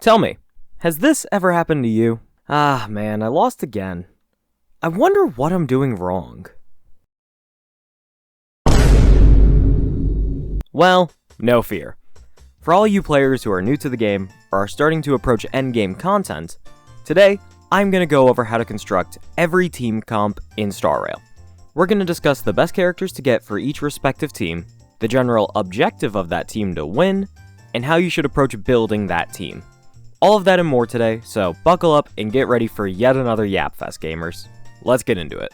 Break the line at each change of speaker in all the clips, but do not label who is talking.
Tell me, has this ever happened to you? Ah, man, I lost again. I wonder what I'm doing wrong. Well, no fear. For all you players who are new to the game or are starting to approach endgame content, today I'm going to go over how to construct every team comp in Star Rail. We're going to discuss the best characters to get for each respective team, the general objective of that team to win, and how you should approach building that team. All of that and more today, so buckle up and get ready for yet another YapFest, gamers. Let's get into it.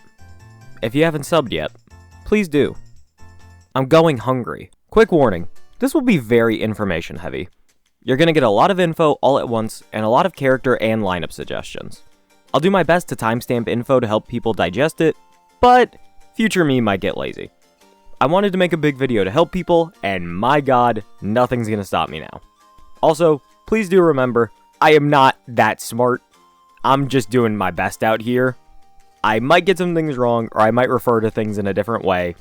If you haven't subbed yet, please do. I'm going hungry. Quick warning, this will be very information heavy. You're going to get a lot of info all at once and a lot of character and lineup suggestions. I'll do my best to timestamp info to help people digest it, but future me might get lazy. I wanted to make a big video to help people, and my god, nothing's going to stop me now. Also, please do remember, I am not that smart. I'm just doing my best out here. I might get some things wrong, or I might refer to things in a different way.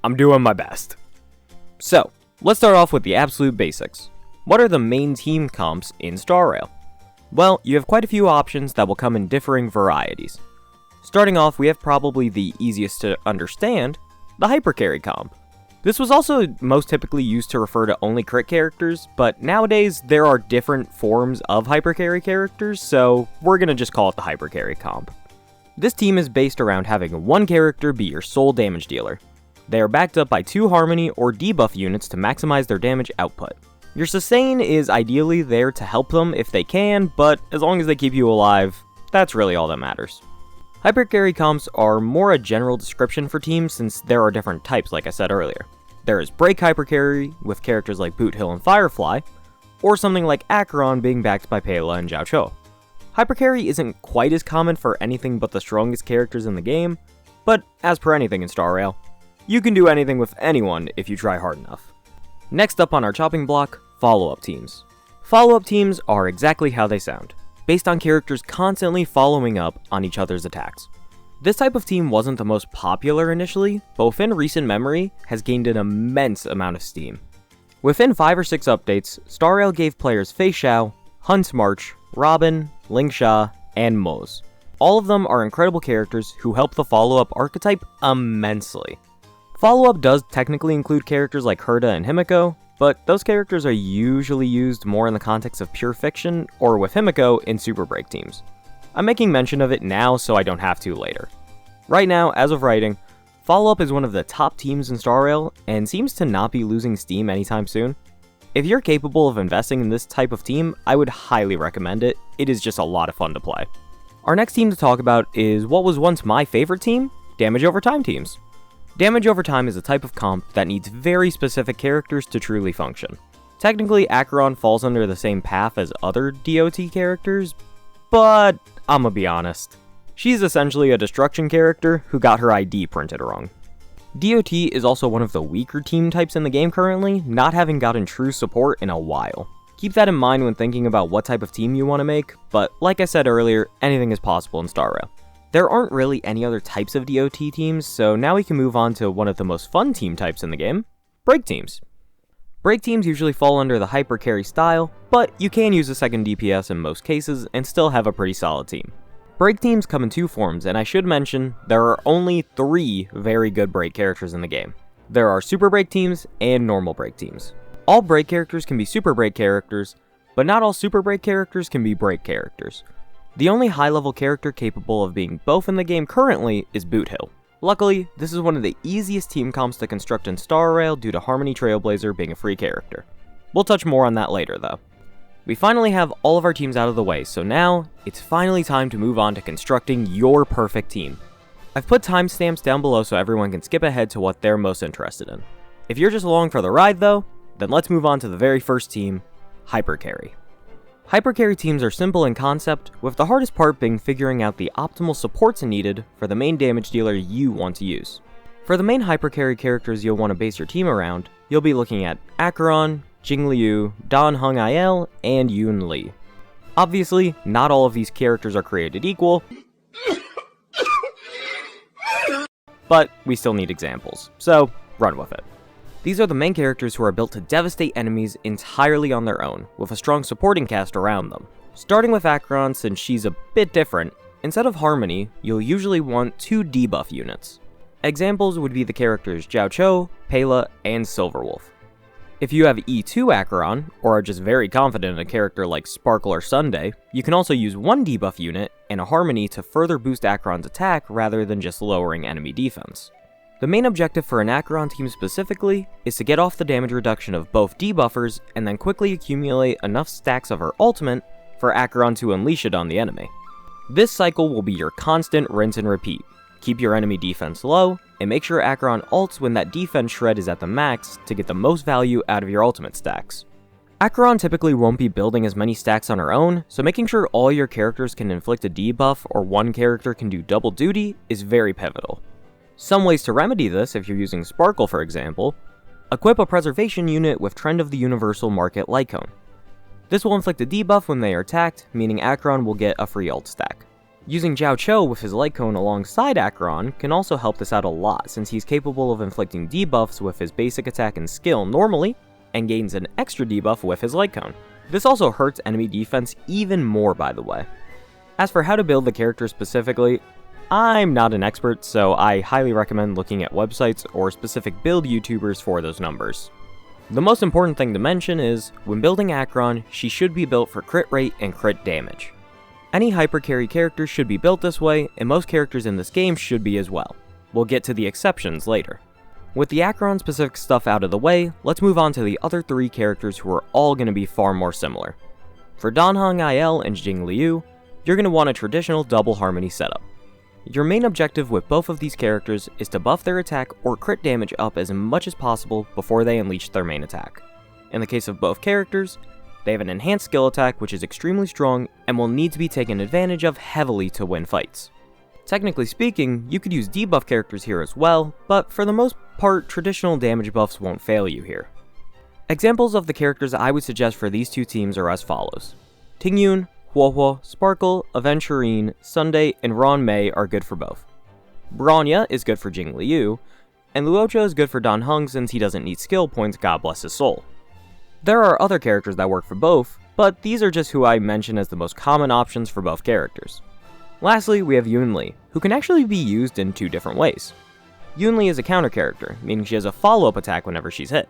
I'm doing my best. So, let's start off with the absolute basics. What are the main team comps in Star Rail? Well, you have quite a few options that will come in differing varieties. Starting off, we have probably the easiest to understand, the Hypercarry comp. This was also most typically used to refer to only crit characters, but nowadays there are different forms of Hypercarry characters, so we're gonna just call it the Hypercarry comp. This team is based around having one character be your sole damage dealer. They are backed up by 2 Harmony or debuff units to maximize their damage output. Your sustain is ideally there to help them if they can, but as long as they keep you alive, that's really all that matters. Hypercarry comps are more a general description for teams since there are different types like I said earlier. There is Break Hypercarry with characters like Boot Hill and Firefly, or something like Acheron being backed by Pela and Zhao Cho. Hypercarry isn't quite as common for anything but the strongest characters in the game, but as per anything in Star Rail, you can do anything with anyone if you try hard enough. Next up on our chopping block, follow-up teams. Follow-up teams are exactly how they sound, based on characters constantly following up on each other's attacks. This type of team wasn't the most popular initially, but within recent memory has gained an immense amount of steam. Within 5 or 6 updates, Star Rail gave players Fei Xiao, Hunt's March, Robin, Ling Sha, and Moz. All of them are incredible characters who help the follow-up archetype immensely. Follow-up does technically include characters like Herta and Himiko, but those characters are usually used more in the context of pure fiction, or with Himiko in Super Break teams. I'm making mention of it now so I don't have to later. Right now, as of writing, Follow-up is one of the top teams in Star Rail, and seems to not be losing steam anytime soon. If you're capable of investing in this type of team, I would highly recommend it. It is just a lot of fun to play. Our next team to talk about is what was once my favorite team, Damage Over Time teams. Damage Over Time is a type of comp that needs very specific characters to truly function. Technically, Acheron falls under the same path as other DOT characters, but I'ma be honest. She's essentially a destruction character who got her ID printed wrong. DOT is also one of the weaker team types in the game currently, not having gotten true support in a while. Keep that in mind when thinking about what type of team you want to make, but like I said earlier, anything is possible in Star Rail. There aren't really any other types of DOT teams, so now we can move on to one of the most fun team types in the game, break teams. Break teams usually fall under the Hypercarry style, but you can use a second DPS in most cases and still have a pretty solid team. Break teams come in 2 forms, and I should mention, there are only 3 very good break characters in the game. There are Super Break teams and Normal Break teams. All break characters can be Super Break characters, but not all Super Break characters can be break characters. The only high-level character capable of being both in the game currently is Boot Hill. Luckily, this is one of the easiest team comps to construct in Star Rail due to Harmony Trailblazer being a free character. We'll touch more on that later though. We finally have all of our teams out of the way, so now, it's finally time to move on to constructing your perfect team. I've put timestamps down below so everyone can skip ahead to what they're most interested in. If you're just along for the ride though, then let's move on to the very first team, Hypercarry. Hypercarry teams are simple in concept, with the hardest part being figuring out the optimal supports needed for the main damage dealer you want to use. For the main Hypercarry characters you'll want to base your team around, you'll be looking at Acheron, Jingliu, Dan Heng-Il, and Yunli. Obviously, not all of these characters are created equal, but we still need examples, so run with it. These are the main characters who are built to devastate enemies entirely on their own, with a strong supporting cast around them. Starting with Acheron, since she's a bit different, instead of Harmony, you'll usually want 2 debuff units. Examples would be the characters Jiao Cho, Pela, and Silverwolf. If you have E2 Acheron, or are just very confident in a character like Sparkle or Sunday, you can also use 1 debuff unit and a Harmony to further boost Acheron's attack rather than just lowering enemy defense. The main objective for an Acheron team specifically is to get off the damage reduction of both debuffers and then quickly accumulate enough stacks of her ultimate for Acheron to unleash it on the enemy. This cycle will be your constant rinse and repeat. Keep your enemy defense low, and make sure Acheron ults when that defense shred is at the max to get the most value out of your ultimate stacks. Acheron typically won't be building as many stacks on her own, so making sure all your characters can inflict a debuff or one character can do double duty is very pivotal. Some ways to remedy this, if you're using Sparkle for example, equip a preservation unit with Trend of the Universal Market Lycone. This will inflict a debuff when they are attacked, meaning Acheron will get a free ult stack. Using Jiao Cho with his Light Cone alongside Acheron can also help this out a lot, since he's capable of inflicting debuffs with his basic attack and skill normally, and gains an extra debuff with his Light Cone. This also hurts enemy defense even more, by the way. As for how to build the character specifically, I'm not an expert, so I highly recommend looking at websites or specific build YouTubers for those numbers. The most important thing to mention is, when building Acheron, she should be built for crit rate and crit damage. Any Hypercarry character should be built this way, and most characters in this game should be as well. We'll get to the exceptions later. With the Acheron specific stuff out of the way, let's move on to the other 3 characters who are all going to be far more similar. For Danheng Il and Jing Liu, you're going to want a traditional double Harmony setup. Your main objective with both of these characters is to buff their attack or crit damage up as much as possible before they unleash their main attack. In the case of both characters, they have an enhanced skill attack which is extremely strong and will need to be taken advantage of heavily to win fights. Technically speaking, you could use debuff characters here as well, but for the most part, traditional damage buffs won't fail you here. Examples of the characters I would suggest for these 2 teams are as follows. Tingyun, Huohuo, Sparkle, Aventurine, Sunday, and Ron Mei are good for both. Bronya is good for Jing Liu, and Luocha is good for Danheng since he doesn't need skill points, God bless his soul. There are other characters that work for both, but these are just who I mention as the most common options for both characters. Lastly, we have Yunli, who can actually be used in 2 different ways. Yunli is a counter character, meaning she has a follow-up attack whenever she's hit.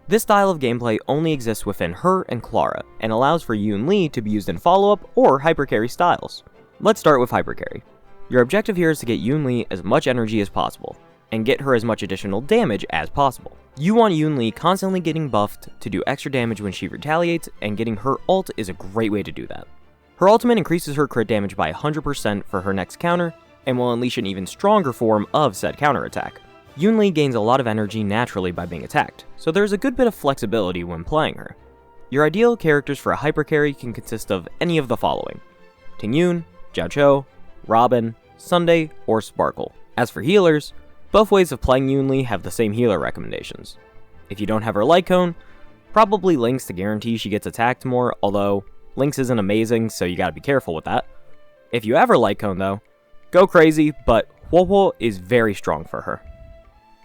This style of gameplay only exists within her and Clara, and allows for Yunli to be used in follow-up or Hypercarry styles. Let's start with Hypercarry. Your objective here is to get Yunli as much energy as possible, and get her as much additional damage as possible. You want Yunli constantly getting buffed to do extra damage when she retaliates, and getting her ult is a great way to do that. Her ultimate increases her crit damage by 100% for her next counter, and will unleash an even stronger form of said counterattack. Yunli gains a lot of energy naturally by being attacked, so there's a good bit of flexibility when playing her. Your ideal characters for a Hypercarry can consist of any of the following: Tingyun, Jiao Cho, Robin, Sunday, or Sparkle. As for healers, both ways of playing Yunli have the same healer recommendations. If you don't have her Light Cone, probably Lynx to guarantee she gets attacked more, although Lynx isn't amazing, so you gotta be careful with that. If you have her Light Cone though, go crazy, but Huohuo is very strong for her.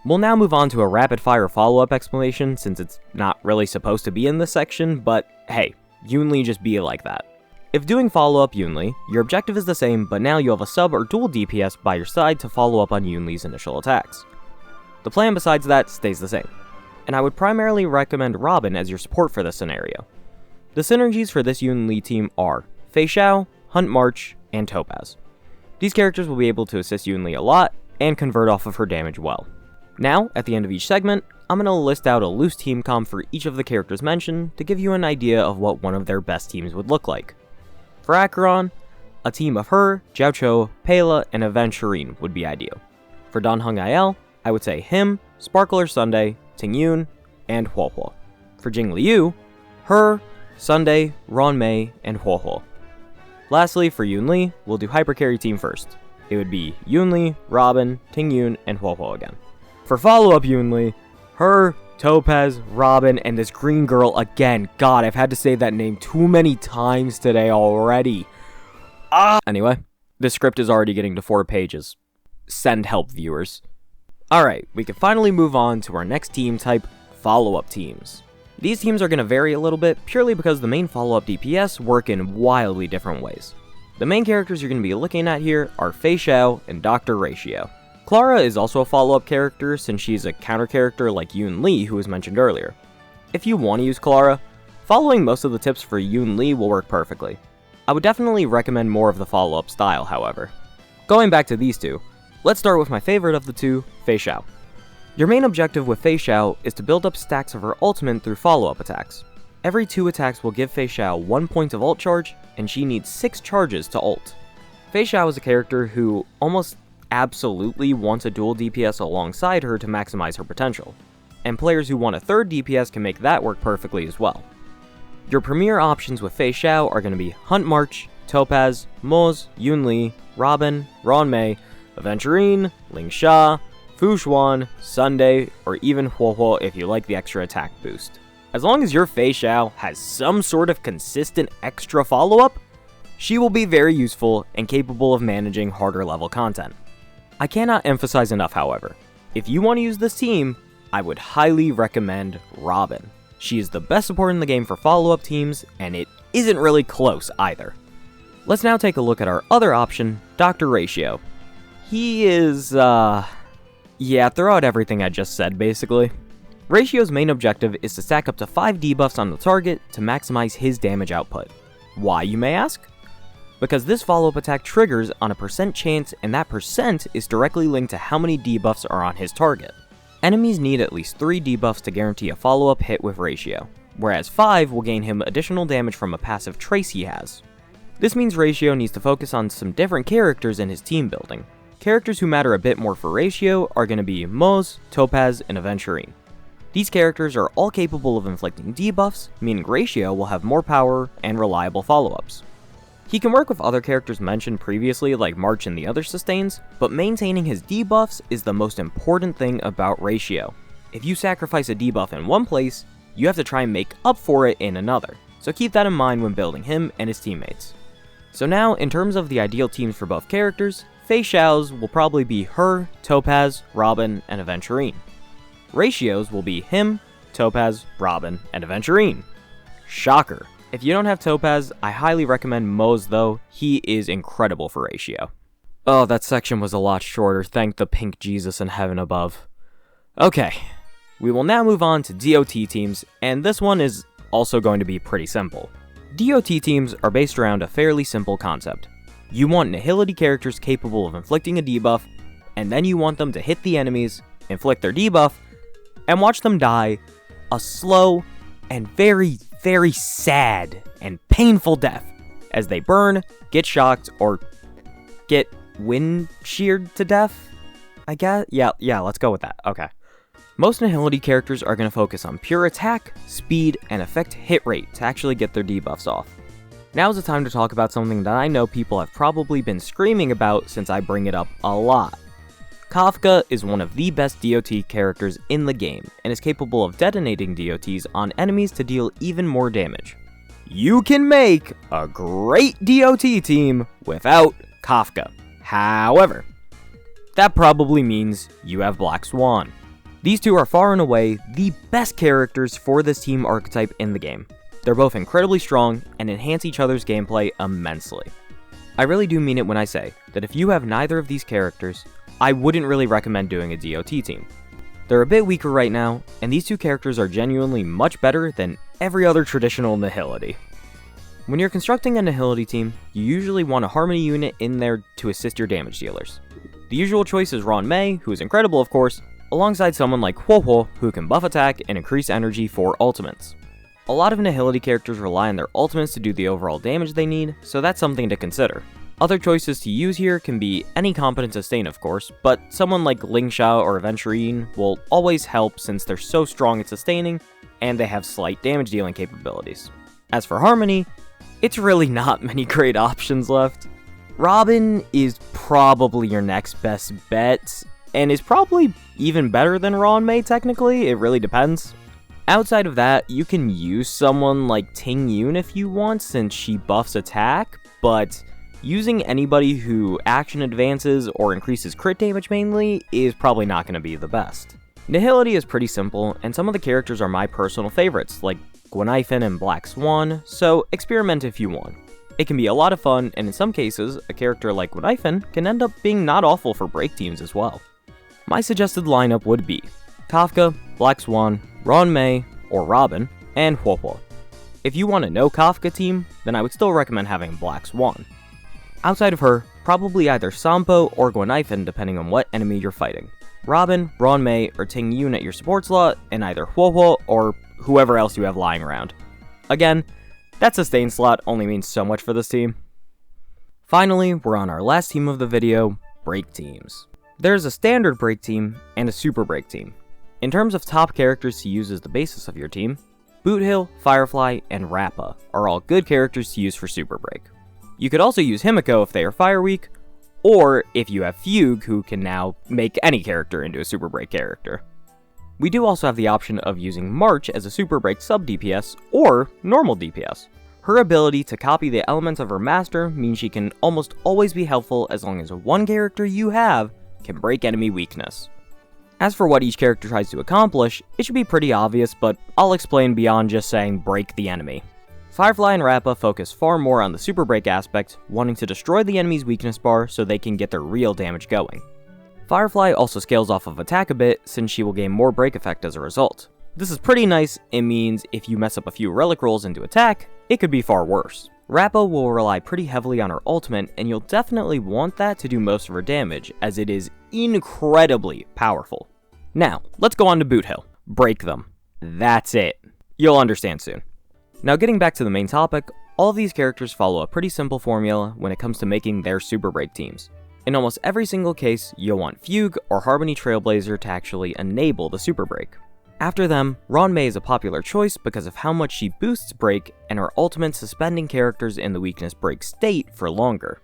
We'll now move on to a rapid fire follow-up explanation since it's not really supposed to be in this section, but hey, Yunli just be like that. If doing follow-up Yunli, your objective is the same, but now you have a sub or dual DPS by your side to follow up on Yunli's initial attacks. The plan besides that stays the same, and I would primarily recommend Robin as your support for this scenario. The synergies for this Yunli team are Fei Xiao, Hunt March, and Topaz. These characters will be able to assist Yunli a lot, and convert off of her damage well. Now, at the end of each segment, I'm going to list out a loose team comp for each of the characters mentioned to give you an idea of what one of their best teams would look like. For Acheron, a team of her, Jiao Cho, Pela, and Aventurine would be ideal. For Danheng Il, I would say him, Sparkle or Sunday, Tingyun, and Huohuo. For Jing Liu, her, Sunday, Ron Mei, and Huohuo. Lastly, for Yunli, we'll do Hypercarry team first. It would be Yunli, Robin, Tingyun, and Huohuo again. For follow-up Yunli, her, Topaz, Robin, and this green girl again. God, I've had to say that name too many times today already. Anyway, this script is already getting to 4 pages. Send help, viewers. Alright, we can finally move on to our next team type, follow-up teams. These teams are going to vary a little bit purely because the main follow-up DPS work in wildly different ways. The main characters you're going to be looking at here are Fei Xiao and Dr. Ratio. Clara is also a follow-up character since she's a counter character like Yunli, who was mentioned earlier. If you want to use Clara, following most of the tips for Yunli will work perfectly. I would definitely recommend more of the follow-up style, however. Going back to these two, let's start with my favorite of the two, Fei Xiao. Your main objective with Fei Xiao is to build up stacks of her ultimate through follow-up attacks. Every 2 attacks will give Fei Xiao 1 point of ult charge, and she needs 6 charges to ult. Fei Xiao is a character who almost absolutely wants a dual DPS alongside her to maximize her potential, and players who want a third DPS can make that work perfectly as well. Your premier options with Fei Xiao are going to be Hunt March, Topaz, Moz, Yunli, Robin, Ron Mei, Aventurine, Ling Sha, Fu Xuan, Sunday, or even Huo Huo if you like the extra attack boost. As long as your Fei Xiao has some sort of consistent extra follow-up, she will be very useful and capable of managing harder level content. I cannot emphasize enough, however, if you want to use this team, I would highly recommend Robin. She is the best support in the game for follow-up teams, and it isn't really close either. Let's now take a look at our other option, Dr. Ratio. He is, throw out everything I just said, basically. Ratio's main objective is to stack up to 5 debuffs on the target to maximize his damage output. Why, you may ask? Because this follow-up attack triggers on a percent chance, and that percent is directly linked to how many debuffs are on his target. Enemies need at least 3 debuffs to guarantee a follow-up hit with Ratio, whereas 5 will gain him additional damage from a passive trace he has. This means Ratio needs to focus on some different characters in his team building. Characters who matter a bit more for Ratio are going to be Moz, Topaz, and Aventurine. These characters are all capable of inflicting debuffs, meaning Ratio will have more power and reliable follow-ups. He can work with other characters mentioned previously like March and the other sustains, but maintaining his debuffs is the most important thing about Ratio. If you sacrifice a debuff in one place, you have to try and make up for it in another, so keep that in mind when building him and his teammates. So now, in terms of the ideal teams for both characters, Fei Xiao's will probably be her, Topaz, Robin, and Aventurine. Ratio's will be him, Topaz, Robin, and Aventurine. Shocker. If you don't have Topaz, I highly recommend Moz though, he is incredible for Ratio. Oh, that section was a lot shorter, thank the pink Jesus in heaven above. Okay, we will now move on to DOT teams, and this one is also going to be pretty simple. DOT teams are based around a fairly simple concept. You want Nihility characters capable of inflicting a debuff, and then you want them to hit the enemies, inflict their debuff, and watch them die a slow and very, very sad and painful death as they burn, get shocked, or get wind sheared to death, I guess? Yeah, let's go with that. Okay. Most Nihility characters are going to focus on pure attack, speed, and effect hit rate to actually get their debuffs off. Now's the time to talk about something that I know people have probably been screaming about since I bring it up a lot. Kafka is one of the best DOT characters in the game, and is capable of detonating DOTs on enemies to deal even more damage. You can make a great DOT team without Kafka. However, that probably means you have Black Swan. These two are far and away the best characters for this team archetype in the game. They're both incredibly strong and enhance each other's gameplay immensely. I really do mean it when I say that if you have neither of these characters, I wouldn't really recommend doing a DOT team. They're a bit weaker right now, and these two characters are genuinely much better than every other traditional Nihility. When you're constructing a Nihility team, you usually want a Harmony unit in there to assist your damage dealers. The usual choice is Ron Mei, who is incredible of course, alongside someone like Huo Huo, who can buff attack and increase energy for ultimates. A lot of Nihility characters rely on their ultimates to do the overall damage they need, so that's something to consider. Other choices to use here can be any competent sustain of course, but someone like Ling Sha or Aventurine will always help since they're so strong at sustaining, and they have slight damage dealing capabilities. As for Harmony, it's really not many great options left. Robin is probably your next best bet, and is probably even better than Ron Mei technically, it really depends. Outside of that, you can use someone like Ting Yun if you want since she buffs attack, but using anybody who action advances or increases crit damage mainly is probably not going to be the best. Nihility is pretty simple, and some of the characters are my personal favorites, like Gwenhyfin and Black Swan, so experiment if you want. It can be a lot of fun, and in some cases, a character like Gwenhyfin can end up being not awful for break teams as well. My suggested lineup would be Kafka, Black Swan, Ron Mei, or Robin, and Huohuo. If you want a no Kafka team, then I would still recommend having Black Swan. Outside of her, probably either Sampo or Gwenhyfin depending on what enemy you're fighting. Robin, Ron Mei, or Ting Yun at your support slot, and either Huohuo or whoever else you have lying around. Again, that sustain slot only means so much for this team. Finally, we're on our last team of the video, break teams. There's a standard break team and a super break team. In terms of top characters to use as the basis of your team, Boothill, Firefly, and Rappa are all good characters to use for super break. You could also use Himiko if they are fire weak, or if you have Fugue, who can now make any character into a super break character. We do also have the option of using March as a super break sub DPS or normal DPS. Her ability to copy the elements of her master means she can almost always be helpful as long as one character you have can break enemy weakness. As for what each character tries to accomplish, it should be pretty obvious, but I'll explain beyond just saying break the enemy. Firefly and Rappa focus far more on the super break aspect, wanting to destroy the enemy's weakness bar so they can get their real damage going. Firefly also scales off of attack a bit, since she will gain more break effect as a result. This is pretty nice. It means if you mess up a few relic rolls into attack, it could be far worse. Rappa will rely pretty heavily on her ultimate, and you'll definitely want that to do most of her damage, as it is incredibly powerful. Now, let's go on to Boothill. Break them. That's it. You'll understand soon. Now getting back to the main topic, all of these characters follow a pretty simple formula when it comes to making their super break teams. In almost every single case, you'll want Fugue or Harmony Trailblazer to actually enable the super break. After them, Ron Mei is a popular choice because of how much she boosts break and her ultimate suspending characters in the weakness break state for longer.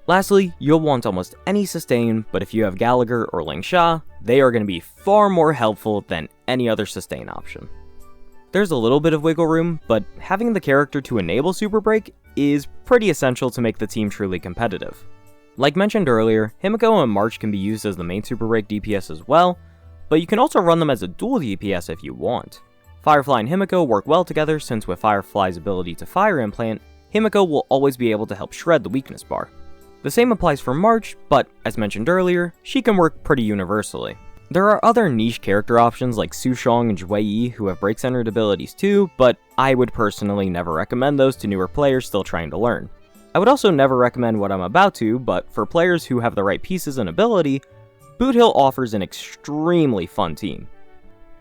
Lastly, you'll want almost any sustain, but if you have Gallagher or Ling Sha, they are going to be far more helpful than any other sustain option. There's a little bit of wiggle room, but having the character to enable super break is pretty essential to make the team truly competitive. Like mentioned earlier, Himiko and March can be used as the main super break DPS as well, but you can also run them as a dual DPS if you want. Firefly and Himiko work well together since with Firefly's ability to fire implant, Himiko will always be able to help shred the weakness bar. The same applies for March, but as mentioned earlier, she can work pretty universally. There are other niche character options like Sushong and Jue Yi who have break-centered abilities too, but I would personally never recommend those to newer players still trying to learn. I would also never recommend what I'm about to, but for players who have the right pieces and ability, Boothill offers an extremely fun team.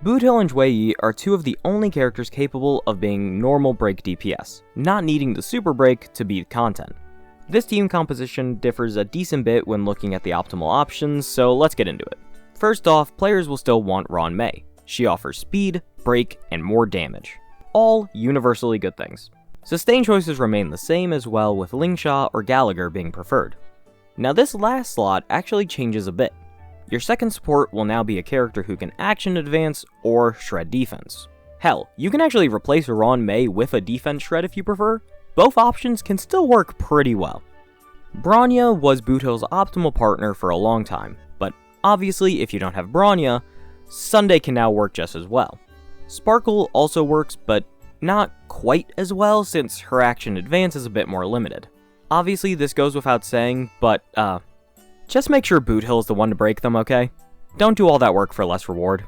Boothill and Jue Yi are two of the only characters capable of being normal break DPS, not needing the super break to beat content. This team composition differs a decent bit when looking at the optimal options, so let's get into it. First off, players will still want Ron Mei. She offers speed, break, and more damage. All universally good things. Sustain choices remain the same as well, with Ling Sha or Gallagher being preferred. Now this last slot actually changes a bit. Your second support will now be a character who can action advance or shred defense. Hell, you can actually replace Ron Mei with a defense shred if you prefer. Both options can still work pretty well. Bronya was Boothill's optimal partner for a long time, but obviously if you don't have Bronya, Sunday can now work just as well. Sparkle also works, but not quite as well since her action advance is a bit more limited. Obviously this goes without saying, but just make sure Boothill is the one to break them, okay? Don't do all that work for less reward.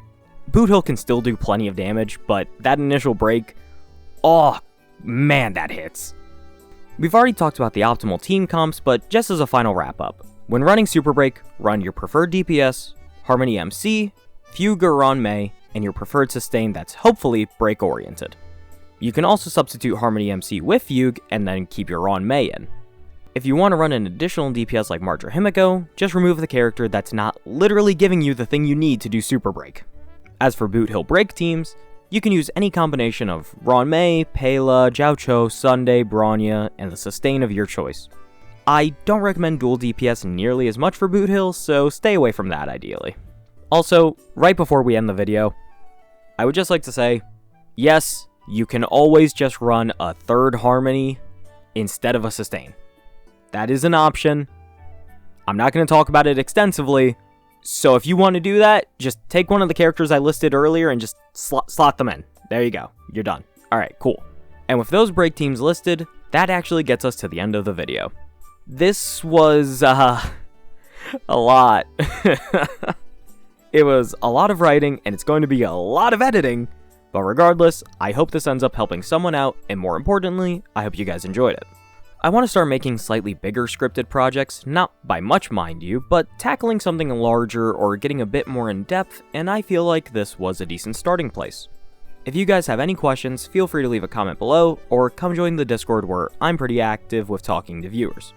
Boothill can still do plenty of damage, but that initial break, oh man, that hits. We've already talked about the optimal team comps, but just as a final wrap up, when running Super Break, run your preferred DPS, Harmony MC, Fugue or Ron Mei, and your preferred sustain that's hopefully break oriented. You can also substitute Harmony MC with Fugue and then keep your Ron Mei in. If you want to run an additional DPS like March or Himiko, just remove the character that's not literally giving you the thing you need to do Super Break. As for Boothill break teams, you can use any combination of Ron Mei, Pela, Jiao Cho, Sunday, Bronya, and the sustain of your choice. I don't recommend dual DPS nearly as much for Boothill, so stay away from that ideally. Also, right before we end the video, I would just like to say, yes, you can always just run a third Harmony instead of a sustain. That is an option. I'm not going to talk about it extensively, So if you want to do that, just take one of the characters I listed earlier and just slot them in. There you go. You're done. Alright, cool. And with those break teams listed, that actually gets us to the end of the video. This was, a lot. It was a lot of writing, and it's going to be a lot of editing, but regardless, I hope this ends up helping someone out, and more importantly, I hope you guys enjoyed it. I want to start making slightly bigger scripted projects, not by much mind you, but tackling something larger or getting a bit more in depth, and I feel like this was a decent starting place. If you guys have any questions, feel free to leave a comment below, or come join the Discord where I'm pretty active with talking to viewers.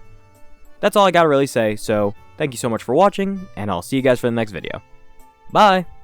That's all I gotta really say, so thank you so much for watching, and I'll see you guys for the next video. Bye!